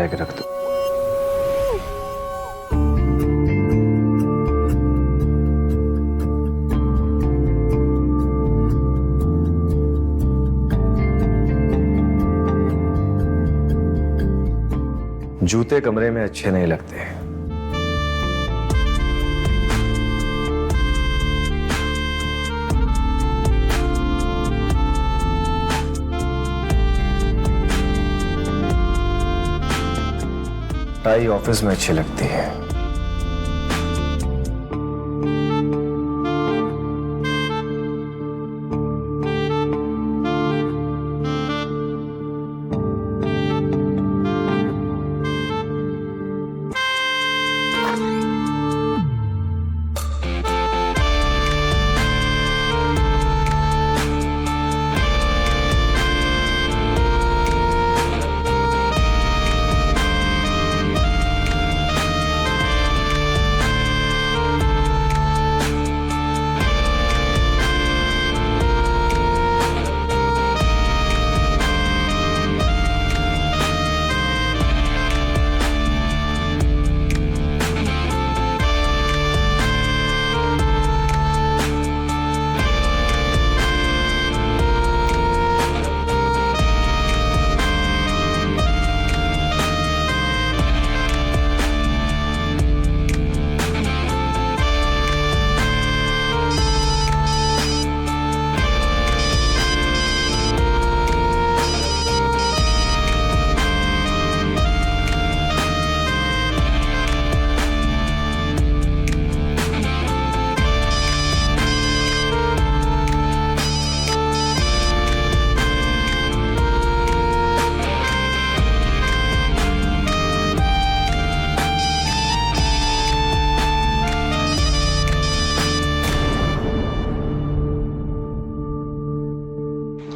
Bag रख दो। जूते कमरे में अच्छे नहीं लगते। टाई ऑफिस में अच्छी लगती है।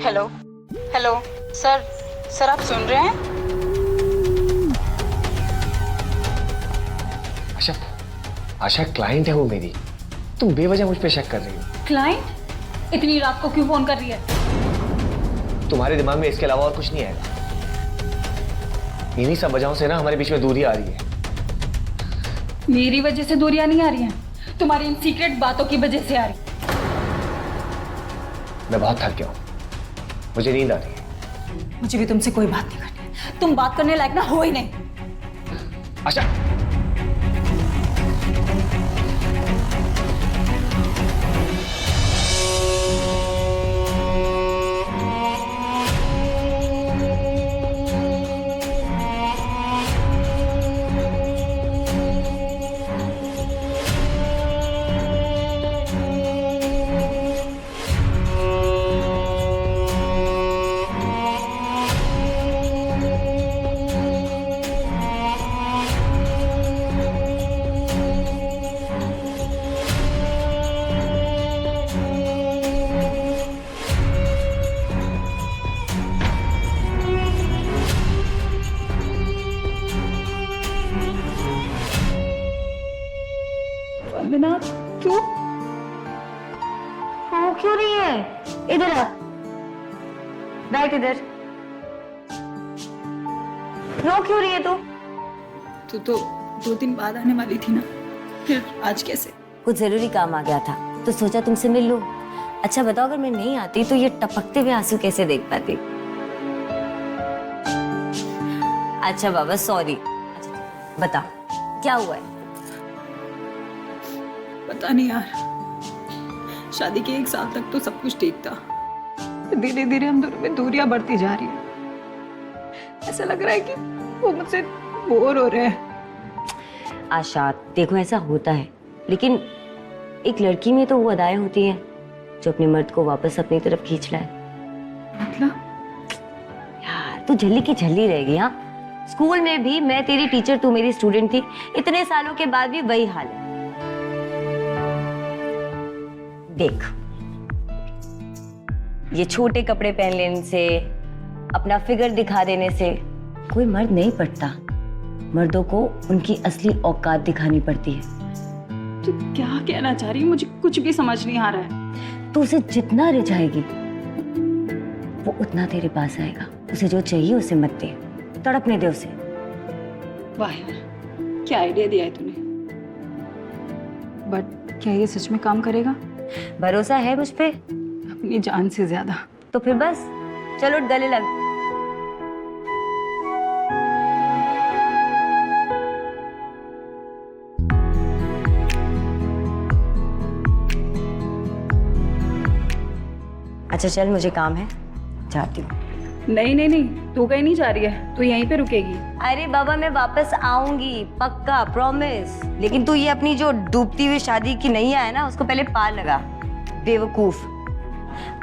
हेलो हेलो सर, सर आप सुन रहे हैं? आशा, आशा क्लाइंट है वो मेरी। तुम बेवजह मुझ पे शक कर रही हो। क्लाइंट? इतनी रात को क्यों फोन कर रही है? तुम्हारे दिमाग में इसके अलावा और कुछ नहीं आएगा। इन्हीं सब वजहों से ना हमारे बीच में दूरी आ रही है। मेरी वजह से दूरियां नहीं आ रही हैं, तुम्हारी इन सीक्रेट बातों की वजह से आ रही। मैं बहुत थक गया हूँ, मुझे नींद आ रही है। मुझे भी तुमसे कोई बात नहीं करनी। तुम बात करने लायक ना हो ही नहीं। आशा, वंदना क्यों रो क्यों रही है? इधर आ, बैठ इधर। रो क्यों रही है तू? तू तो 2 दिन बाद आने वाली थी ना, फिर आज कैसे? कुछ जरूरी काम आ गया था तो सोचा तुमसे मिल लूं। अच्छा बताओ, अगर मैं नहीं आती तो ये टपकते हुए आंसू कैसे देख पाती? अच्छा बाबा सॉरी। बता क्या हुआ है? पता नहीं यार, शादी के 1 साल तक तो सब कुछ ठीक था। धीरे धीरे हम दोनों में दूरियां बढ़ती जा रही है। ऐसा लग रहा है कि वो मुझसे बोर हो रहे हैं। आशा देखो, ऐसा होता है, लेकिन एक लड़की में तो वो अदाएं होती हैं जो अपने मर्द को वापस अपनी तरफ खींच लाए। मतलब? यार तू झल्ली की झल्ली रहेगी। हाँ, स्कूल में भी मैं तेरी टीचर, तू मेरी स्टूडेंट थी। इतने सालों के बाद भी वही हाल है। देख, ये छोटे कपड़े पहन लेने से, अपना फिगर दिखा देने से कोई मर्द नहीं पटता। मर्दों को उनकी असली औकात दिखानी पड़ती है। तू क्या कहना चाह रही है? मुझे कुछ भी समझ नहीं आ रहा है। तू उसे जितना रिझाएगी वो उतना तेरे पास आएगा। उसे जो चाहिए उसे मत दे, तड़पने दे उसे। वाह यार, क्या आइडिया दिया है तूने। बट क्या ये सच में काम करेगा? भरोसा है मुझ पे? अपनी जान से ज्यादा। तो फिर बस चलो गले लग। अच्छा चल, मुझे काम है, जाती हूँ। नहीं नहीं नहीं, तू कहीं नहीं जा रही है, तू यहीं पे रुकेगी। अरे बाबा, मैं वापस आऊंगी पक्का, प्रॉमिस। लेकिन तू ये अपनी जो डूबती हुई शादी की नैया है ना, उसको पहले पार लगा, बेवकूफ।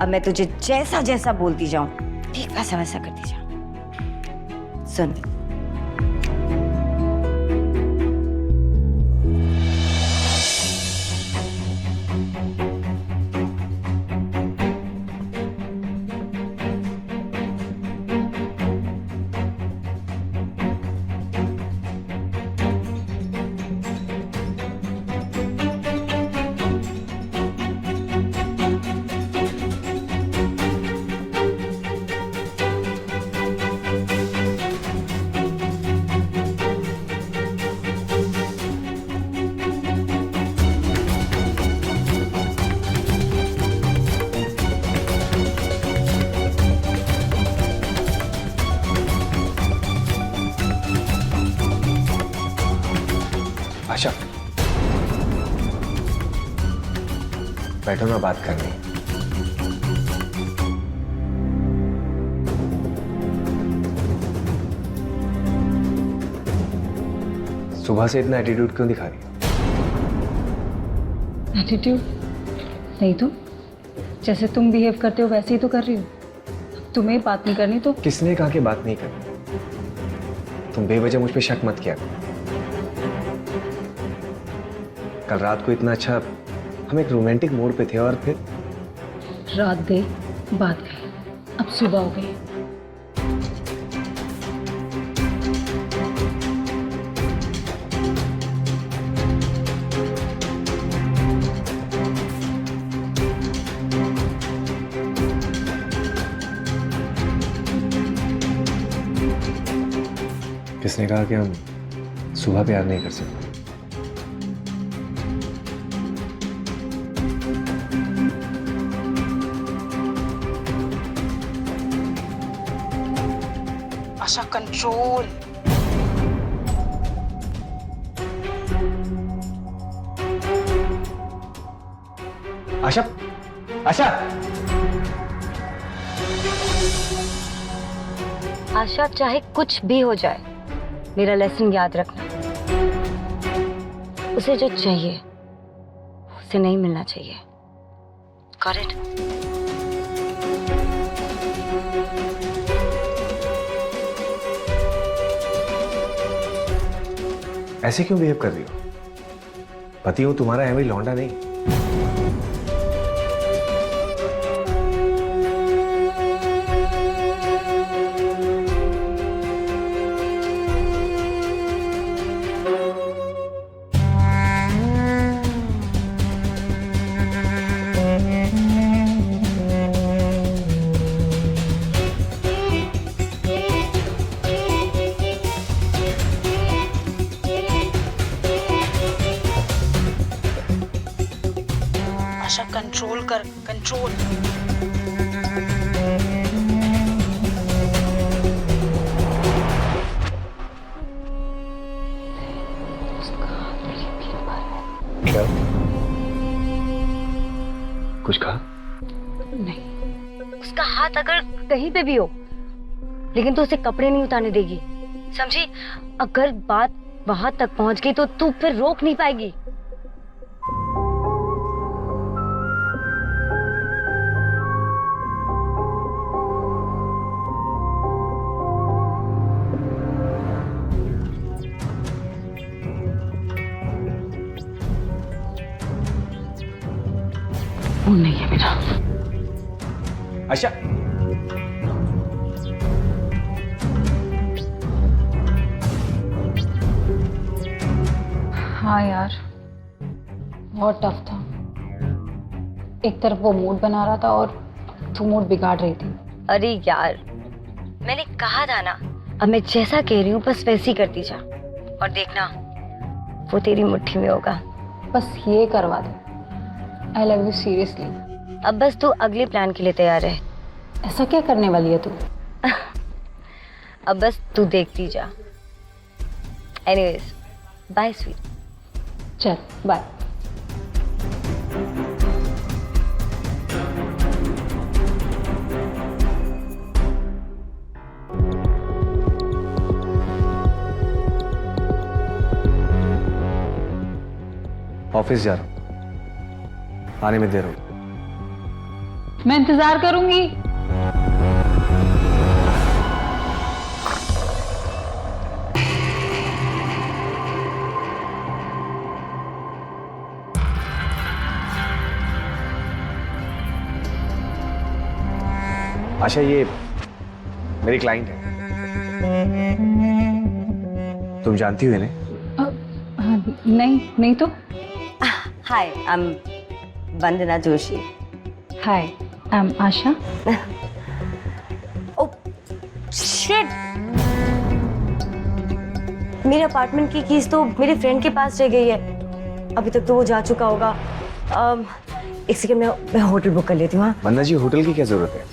अब मैं तुझे जैसा जैसा बोलती जाऊं, ठीक वैसा वैसा करती जा। सुन, आशा, बैठो ना, बात करनी है। सुबह से इतना एटीट्यूड क्यों दिखा रही हो? एटीट्यूड नहीं तो जैसे तुम बिहेव करते हो वैसे ही तो कर रही हो। तुम्हें बात नहीं करनी तो? किसने कहा कि बात नहीं करनी? तुम बेवजह मुझ पे शक मत किया करो। कल रात को इतना अच्छा, हम एक रोमांटिक मोड पे थे और फिर रात गई, बात गई, अब सुबह हो गई। किसने कहा कि हम सुबह प्यार नहीं कर सकते? आशा, कंट्रोल। आशा, आशा, आशा, चाहे कुछ भी हो जाए, मेरा लेसन याद रखना। उसे जो चाहिए उसे नहीं मिलना चाहिए। Got it? ऐसे क्यों बिहेव कर रही हो? पति हूं तुम्हारा, है भाई, लौंडा नहीं। आशा, कंट्रोल कर, कंट्रोल। क्या? कुछ कहा? नहीं, उसका हाथ अगर कहीं पे भी हो, लेकिन तू उसे कपड़े नहीं उतारने देगी, समझी? अगर बात वहां तक पहुंच गई तो तू फिर रोक नहीं पाएगी। वो नहीं है मेरा। आशा, हाँ यार, बहुत टफ था। एक तरफ वो मूड बना रहा था और तू मूड बिगाड़ रही थी। अरे यार, मैंने कहा था ना, अब मैं जैसा कह रही हूँ बस वैसे ही करती जा, और देखना वो तेरी मुट्ठी में होगा। बस ये करवा दे। I love you seriously. अब बस तू अगले प्लान के लिए तैयार है। ऐसा क्या करने वाली है तू? अब बस तू देखती जा। Anyways bye sweet. चल बाय। ऑफिस जा रहा हूँ, आने में देर होगी। मैं इंतजार करूंगी। आशा, ये मेरी क्लाइंट है, तुम जानती हो इन्हें? नहीं नहीं तो। Hi I am Vandana Joshi. Hi I am Asha. Oh shit, मेरे अपार्टमेंट की कीज तो मेरे फ्रेंड के पास रह गई है। अभी तक तो वो जा चुका होगा। एक सेकंड मैं होटल बुक कर लेती हूँ। हाँ वंदना जी, होटल की क्या जरूरत है?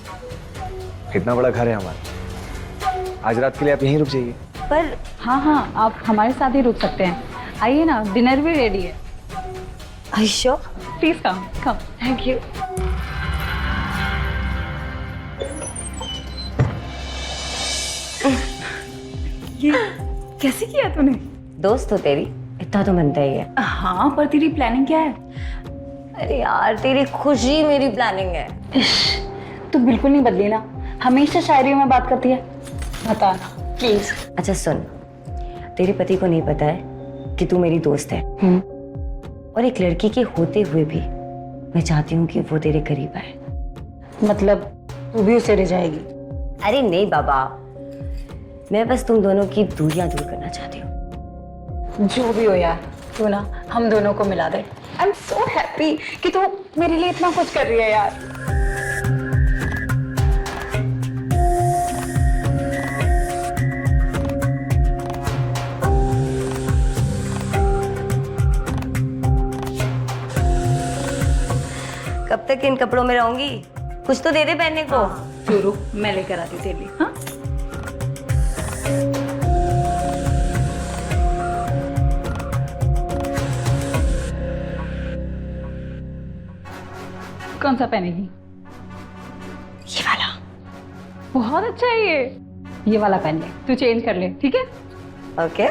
इतना बड़ा घर है हमारा, आज रात के लिए आप यहीं रुक जाइए। पर हाँ हाँ, आप हमारे साथ ही रुक सकते हैं। आइए ना, डिनर भी रेडी है। Ayesha please come come. Thank you. ये कैसे किया तूने? दोस्त हो तेरी, इतना तो बनता ही है। हाँ, पर तेरी प्लानिंग क्या है? अरे यार, तेरी खुशी मेरी प्लानिंग है। तू बिल्कुल नहीं बदली ना, हमेशा शायरी में बात करती है। बता ना प्लीज। अच्छा सुन, तेरे पति को नहीं पता है कि तू मेरी दोस्त है, और एक लड़की के होते हुए भी मैं चाहती हूँ कि वो तेरे करीब आए। मतलब तू भी उसे ले जाएगी? अरे नहीं बाबा, मैं बस तुम दोनों की दूरियां दूर करना चाहती हूँ। जो भी हो यार, तू ना हम दोनों को मिला दे। आई एम सो हैप्पी कि तू मेरे लिए इतना कुछ कर रही है यार। कब तक इन कपड़ों में रहूंगी? कुछ तो दे दे पहनने को। तू रुक, मैं लेकर आती हूँ तेरे लिए। हाँ कौन सा पहनेगी? ये वाला बहुत अच्छा है ये वाला पहन ले। तू चेंज कर ले, ठीक है? Okay.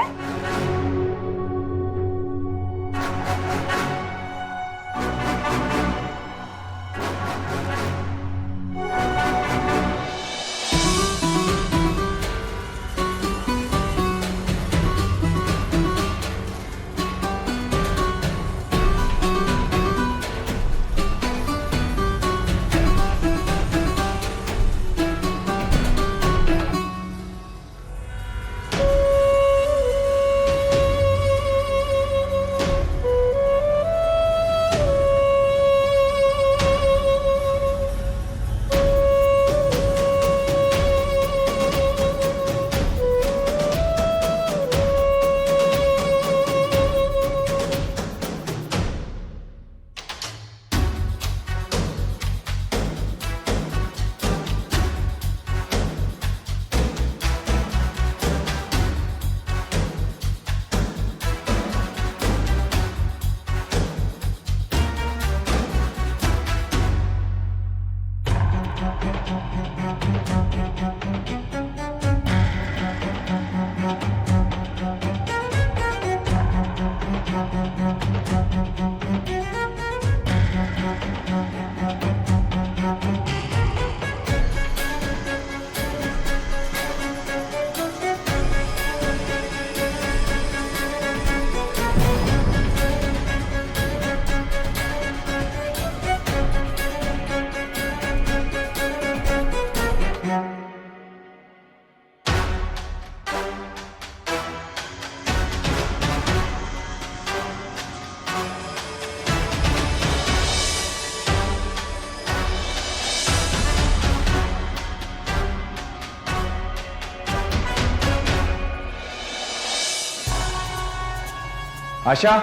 Asha,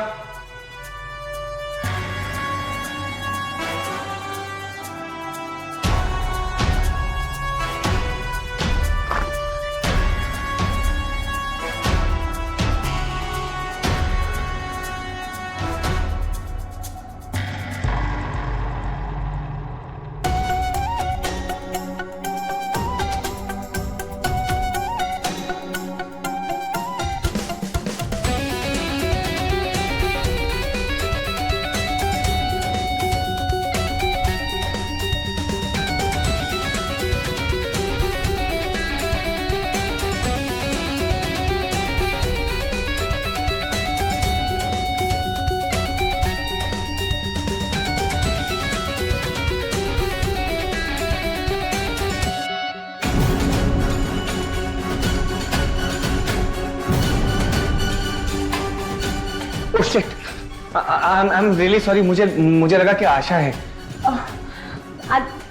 I am really sorry, मुझे लगा कि आशा है।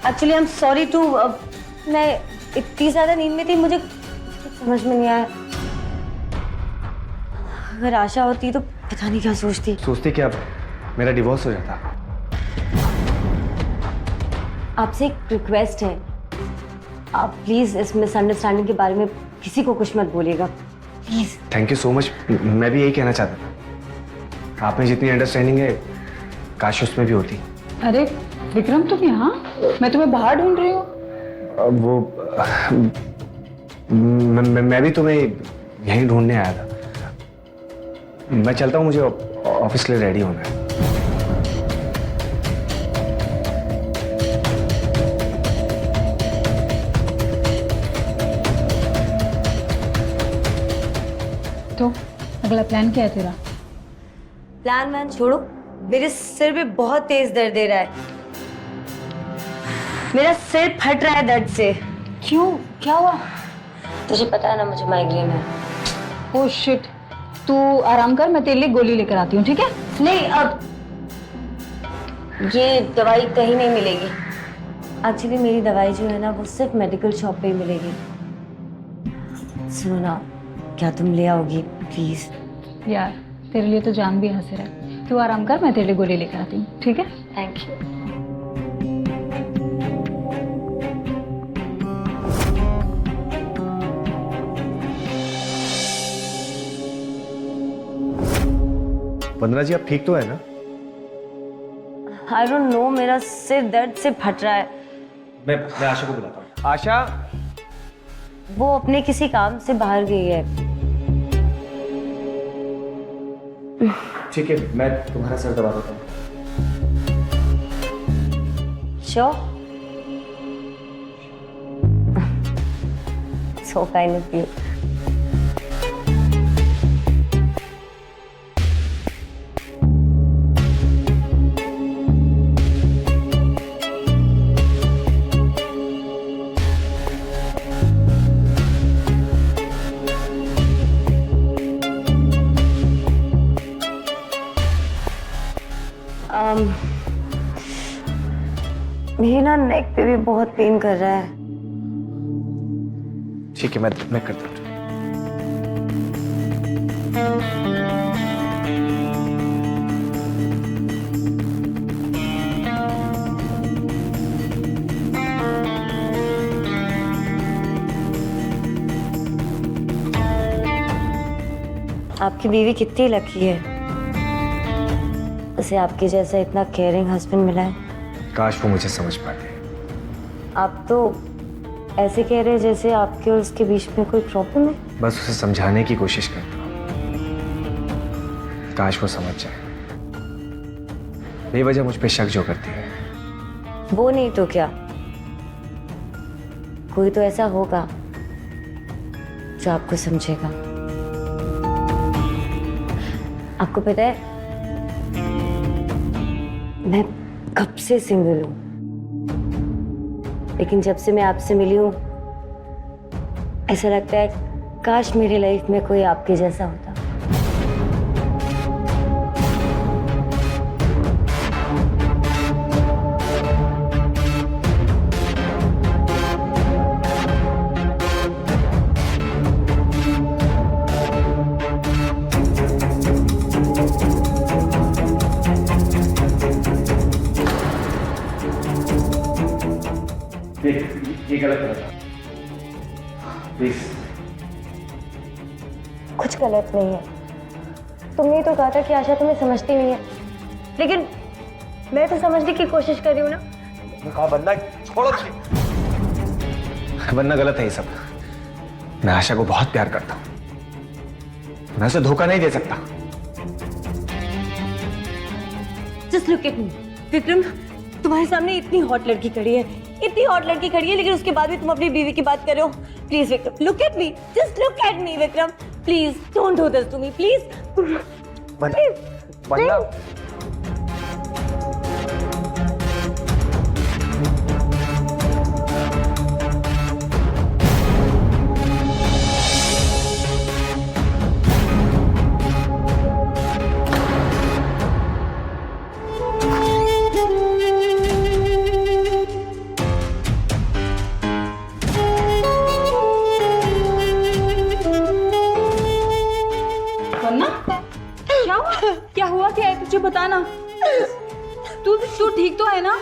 Actually I am sorry too, मैं इतनी ज्यादा नींद में थी, मुझे कुछ समझ में नहीं आया। अगर आशा होती तो पता नहीं क्या सोचती कि अब मेरा डिवोर्स हो जाता। आपसे एक रिक्वेस्ट है, आप प्लीज इस मिसअंडरस्टैंडिंग के बारे में किसी को कुछ मत बोलिएगा, please. Thank you so much. मैं भी यही कहना चाहता था, आप में जितनी अंडरस्टैंडिंग है काश उसमें भी होती। अरे विक्रम, तुम यहाँ? मैं तुम्हें बाहर ढूंढ रही हूँ। मैं भी तुम्हें यहीं ढूंढने आया था। मैं चलता हूँ, मुझे ऑफिस के लिए रेडी होना है। तो अगला प्लान क्या है तेरा? प्लान वैन छोड़ो, मेरे सिर में बहुत तेज दर्द दे रहा है। मेरा सिर फट रहा है दर्द से। क्यों, क्या हुआ? तुझे पता है ना मुझे माइग्रेन है। ओह शिट, तू आराम कर, मैं तेरे लिए गोली लेकर आती हूँ, ठीक है? नहीं, अब ये दवाई कहीं नहीं मिलेगी। एक्चुअली मेरी दवाई जो है ना वो सिर्फ मेडिकल शॉप पे ही मिलेगी। सुनो ना, क्या तुम ले आओगी प्लीज? यार तेरे लिए तो जान भी हासिल है। तू आराम कर, मैं तेरे लिए गोली लेकर आती हूँ, ठीक है? Thank you. वंदना जी, आप ठीक तो है ना? आई डोंट नो, मेरा सिर दर्द से फट रहा है। मैं आशा को बुलाता हूँ। आशा, वो अपने किसी काम से बाहर गई है। ठीक है, मैं तुम्हारा सर दबा देता हूँ। Sure. So kind of you. मेरी ना नेक पे भी बहुत पेन कर रहा है। ठीक है, मैं करता हूँ। आपकी बीवी कितनी लकी है, उसे आपके जैसा इतना केयरिंग हस्बैंड मिला है। काश वो मुझे समझ पाते। आप तो ऐसे कह रहे हैं जैसे आपके और उसके बीच में कोई प्रॉब्लम है। बस उसे समझाने की कोशिश करता हूँ, काश वो समझ जाए। बेवजह मुझ पे शक जो करती है। वो नहीं तो क्या, कोई तो ऐसा होगा जो आपको समझेगा। आपको पता है, मैं कब से सिंगल हूं, लेकिन जब से मैं आपसे मिली हूं ऐसा लगता है काश मेरी लाइफ में कोई आपके जैसा होता। ये गलत करा था, प्लीज। कुछ गलत नहीं है। तुमने तो कहा था कि आशा तुम्हें समझती नहीं है, लेकिन मैं तो समझने की कोशिश कर रही हूँ ना। कहा बनना छोड़ो, बनना गलत है ये सब। मैं आशा को बहुत प्यार करता हूं, मैं उसे धोखा नहीं दे सकता। Just look at me Vikram, तुम्हारे सामने इतनी हॉट लड़की खड़ी है, इतनी हॉट लड़की खड़ी है, लेकिन उसके बाद भी तुम अपनी बीवी की बात कर रहे हो। Please Vikram, look at me, just look at me Vikram, please don't do this to me, please. बनना वरना क्या हुआ? क्या हुआ? क्या है तुझे बताना। तू ठीक तो है ना?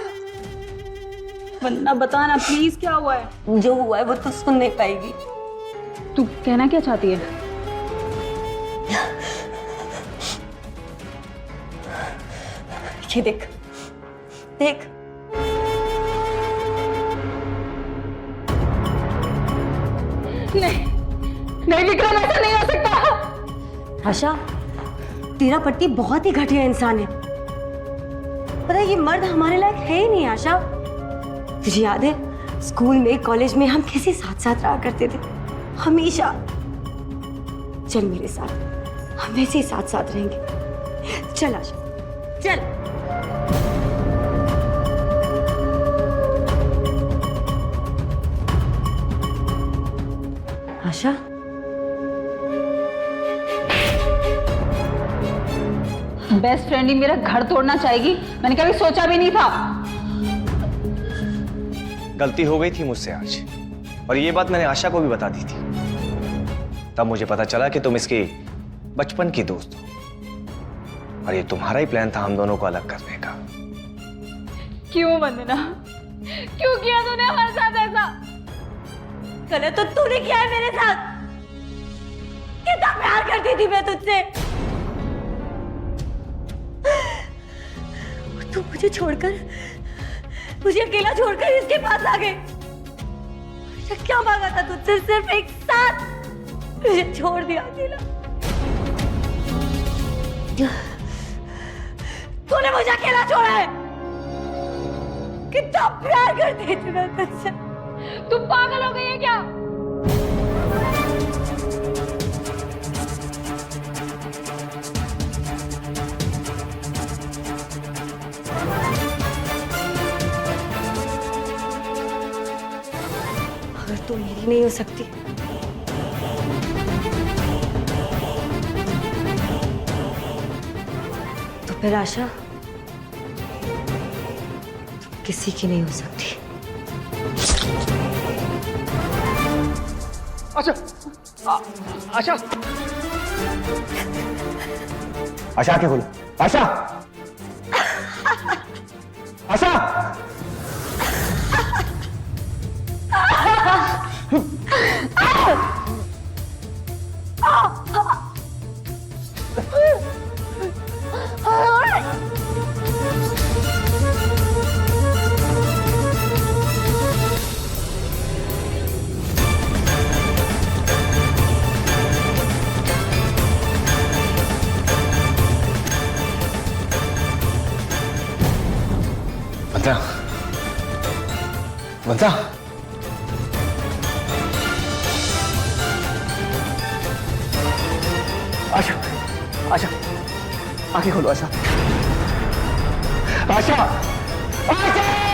वरना बताना प्लीज, क्या हुआ है? जो हुआ है वो तो सुन नहीं पाएगी। तू कहना क्या चाहती है? ये देख देख, नहीं विक्रम, ऐसा नहीं हो सकता। आशा, तेरा पति बहुत ही घटिया इंसान है। पता है, ये मर्द हमारे लायक है ही नहीं। आशा, तुझे याद है स्कूल में, कॉलेज में हम कैसे साथ साथ रहा करते थे, हमेशा। चल मेरे साथ, हम वैसे ही साथ साथ रहेंगे। चल आशा, चल। आशा, बेस्ट फ्रेंड ही मेरा घर तोड़ना चाहेगी? मैंने कभी सोचा भी नहीं था। गलती हो गई थी मुझसे आज, और ये बात मैंने आशा को भी बता दी थी। तब मुझे पता चला कि तुम इसकी बचपन की दोस्त हो, और ये तुम्हारा ही प्लान था हम दोनों को अलग करने का। क्यों वंदना, क्यों किया तूने हमारे साथ ऐसा? गलत तो तूने किया है मेरे साथ। कितना प्यार करती थी मैं तुझसे, और तू मुझे छोड़कर, मुझे अकेला छोड़कर इसके पास आ गए। मुझे क्या मांगा था तुझसे? सिर्फ एक साथ। मुझे छोड़ दिया अकेला। तूने मुझे अकेला छोड़ा है। कितना प्यार करती थी मैं तुझसे। तू पागल हो गई है क्या? अगर तू मेरी नहीं हो सकती, तो फिर आशा तुम किसी की नहीं हो सकती। आशा, आशा, आशा आंखें खोलो। आशा, आशा, वंदना, वंदना, आशा, आशा, आंखें खोलो। आशा, आशा, आशा।